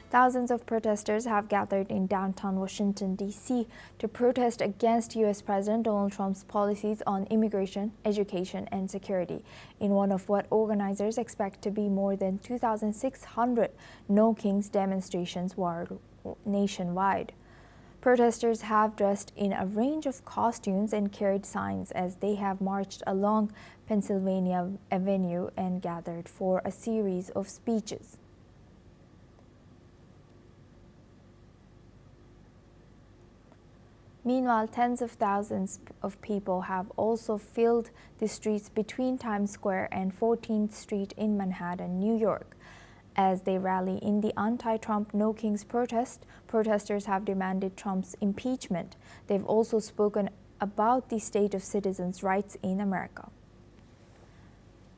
Thousands of protesters have gathered in downtown Washington, D.C. to protest against U.S. President Donald Trump's policies on immigration, education, and security in one of what organizers expect to be more than 2,600 No Kings demonstrations nationwide. Protesters have dressed in a range of costumes and carried signs as they have marched along Pennsylvania Avenue and gathered for a series of speeches. Meanwhile, tens of thousands of people have also filled the streets between Times Square and 14th Street in Manhattan, New York. As they rally in the anti-Trump No Kings protest, protesters have demanded Trump's impeachment. They've also spoken about the state of citizens' rights in America.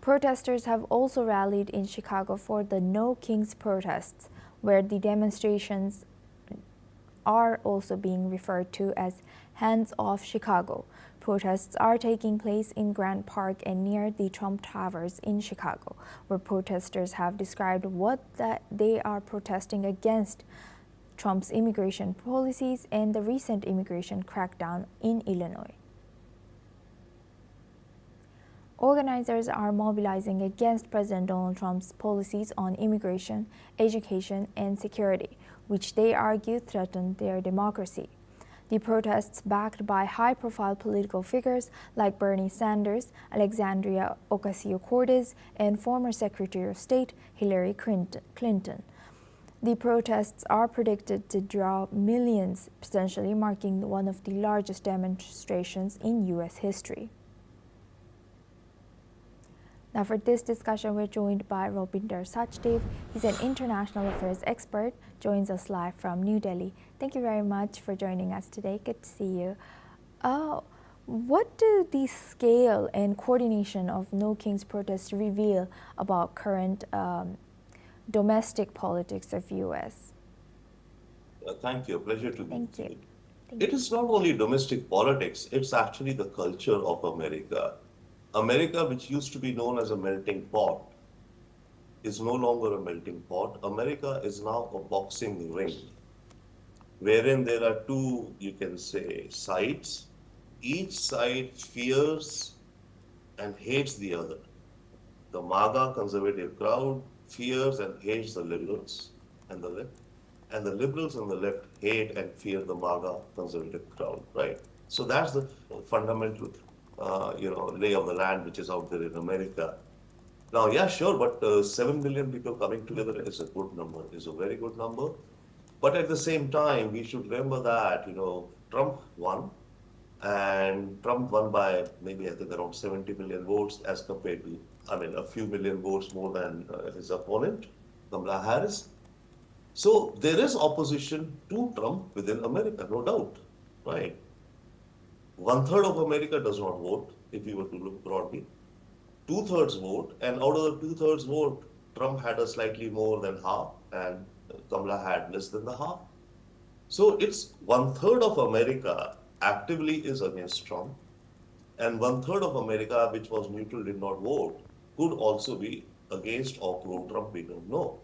Protesters have also rallied in Chicago for the No Kings protests, where the demonstrations are also being referred to as Hands Off Chicago. Protests are taking place in Grant Park and near the Trump Towers in Chicago, where protesters have described they are protesting against Trump's immigration policies and the recent immigration crackdown in Illinois. Organizers are mobilizing against President Donald Trump's policies on immigration, education, and security, which they argue threaten their democracy. The protests, backed by high-profile political figures like Bernie Sanders, Alexandria Ocasio-Cortez, and former Secretary of State Hillary Clinton. The protests are predicted to draw millions, potentially marking one of the largest demonstrations in U.S. history. Now for this discussion, we're joined by Robinder Sachdev. He's an international affairs expert, joins us live from New Delhi. Thank you very much for joining us today. Good to see you. What do the scale and coordination of No Kings protests reveal about current domestic politics of U.S.? Thank you. Pleasure to Thank you. It is not only domestic politics, it's actually the culture of America. America, which used to be known as a melting pot, is no longer a melting pot. America is now a boxing ring, wherein there are two, you can say, sides. Each side fears and hates the other. The MAGA conservative crowd fears and hates the liberals and the left. And the liberals and the left hate and fear the MAGA conservative crowd, right? So that's the fundamental lay of the land which is out there in America. Now, yeah, sure, but 7 million people coming together is a good number, is a very good number. But at the same time, we should remember that, Trump won, and Trump won by maybe, I think, around 70 million votes as compared to, a few million votes more than his opponent, Kamala Harris. So there is opposition to Trump within America, no doubt, right? 1/3 of America does not vote, if we were to look broadly. 2/3 vote, and out of the 2/3 vote, Trump had a slightly more than half, and Kamala had less than the half. So it's 1/3 of America actively is against Trump, and 1/3 of America, which was neutral, did not vote, could also be against or pro-Trump, we don't know.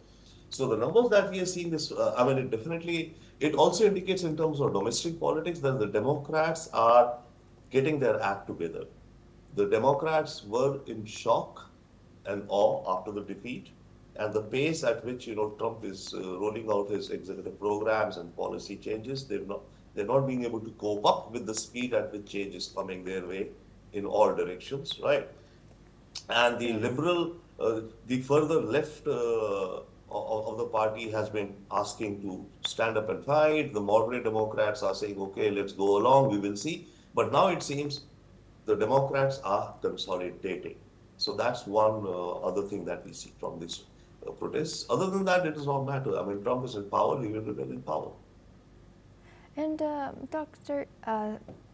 So the numbers that we are seeing this, it also indicates in terms of domestic politics that the Democrats are getting their act together. The Democrats were in shock and awe after the defeat, and the pace at which Trump is rolling out his executive programs and policy changes, they're not being able to cope up with the speed at which change is coming their way in all directions, right? And the liberal, the further left of the party has been asking to stand up and fight. The moderate Democrats are saying, okay, let's go along, we will see. But now it seems the Democrats are consolidating. So that's one other thing that we see from this protests. Other than that, it does not matter. Trump is in power, he will remain in power. And Mr.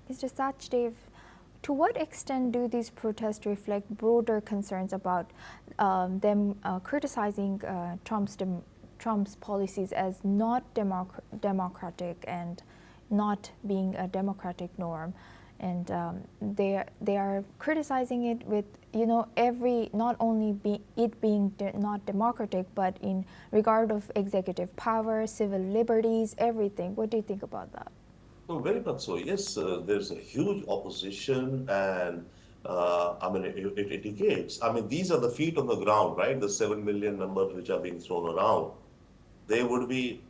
Sachdev, to what extent do these protests reflect broader concerns about them criticizing Trump's policies as not democratic and not being a democratic norm? And they are criticizing it with not only it being not democratic, but in regard of executive power, civil liberties, everything. What do you think about that? No, very much so. Yes, there's a huge opposition, and I mean, it indicates. I mean, these are the feet on the ground, right? The 7 million numbers which are being thrown around. They would be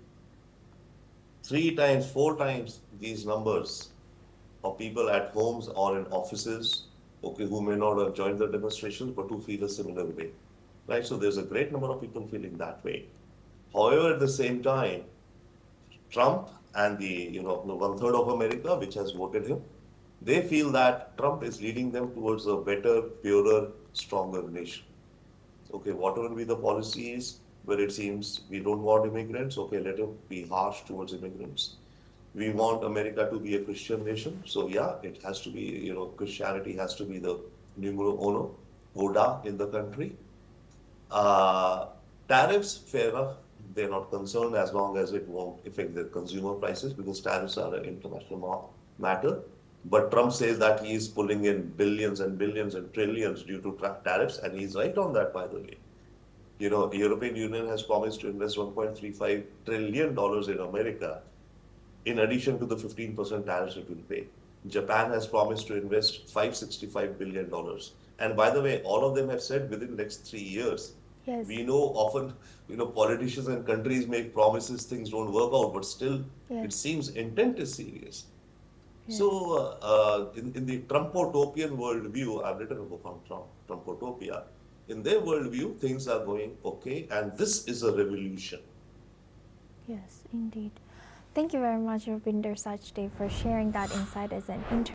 3 times, 4 times these numbers of people at homes or in offices, okay, who may not have joined the demonstrations, but who feel a similar way, right? So there's a great number of people feeling that way. However, at the same time, Trump and the 1/3 of America, which has voted him, they feel that Trump is leading them towards a better, purer, stronger nation. Okay, whatever be the policies where it seems we don't want immigrants, okay, let him be harsh towards immigrants. We want America to be a Christian nation, so yeah, it has to be, Christianity has to be the numero uno, ODA in the country. Uh, Tariffs, fair enough. They're not concerned as long as it won't affect their consumer prices because tariffs are an international matter. But Trump says that he is pulling in billions and billions and trillions due to tariffs, and he's right on that, by the way. The European Union has promised to invest $1.35 trillion in America, in addition to the 15% tariffs it will pay. Japan has promised to invest $565 billion. And by the way, all of them have said within the next 3 years. Yes. We know often, politicians and countries make promises, things don't work out, but still, Yes. it seems intent is serious. Yes. So, in the Trumpotopian worldview, I've written a book on Trumpotopia. In their worldview, things are going okay, and this is a revolution. Yes, indeed. Thank you very much, Rupinder Sachdev, for sharing that insight as an intern.